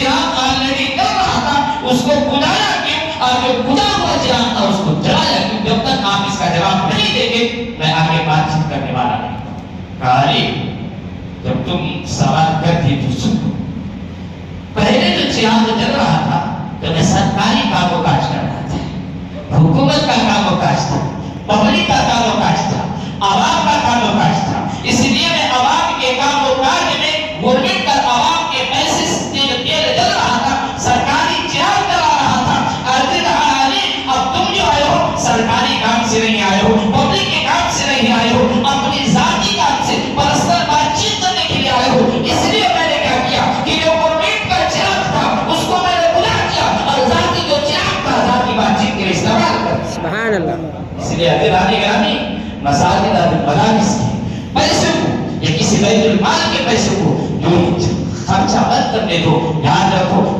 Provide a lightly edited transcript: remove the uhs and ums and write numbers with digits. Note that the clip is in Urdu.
چراغ آلریڈی کر رہا تھا اس کو بلایا کیوں اور جو بجھا ہوا چراغ تھا اس کو جلایا کیوں؟ جب تک آپ اس کا جواب نہیں دیں گے میں آگے بات چیت کرنے والا نہیں۔ کہا جب تم سوال کرتی تو سنو، پہلے جو چراغ جل رہا تھا تو میں سرکاری کام و کاج کر رہا تھا، حکومت کا کام و کاج تھا، پبلک کا کام و کاج تھا، عوام کا کام و کاج تھا، اس لیے میں عوام کے کام و کاج میں گورنمنٹ کا عوام کے پیسے سے تیل جل رہا تھا، سرکاری چراغ جلا رہا تھا۔ اب تم جو آئے ہو سرکاری کام سے نہیں آئے ہو، پبلک کے کام سے نہیں آئے ہو، اپنی ذاتی کام سے پرسنل بات چیت کرنے کے لیے آئے ہو۔ اس لیے میں نے کیا کیا کہ جو گورنمنٹ کا چراغ تھا اس کو میں نے بلا کیا اور ذاتی جو چراغ تھا ذاتی بات چیت کے لیے استعمال کر۔ سبحان اللہ۔ اس لیے عزیزان گرامی، مساجد اور مدارس کے پیسے کو یا کسی بیت المال کے پیسے کو جو خرچہ مت کرنے دو۔ یاد رکھو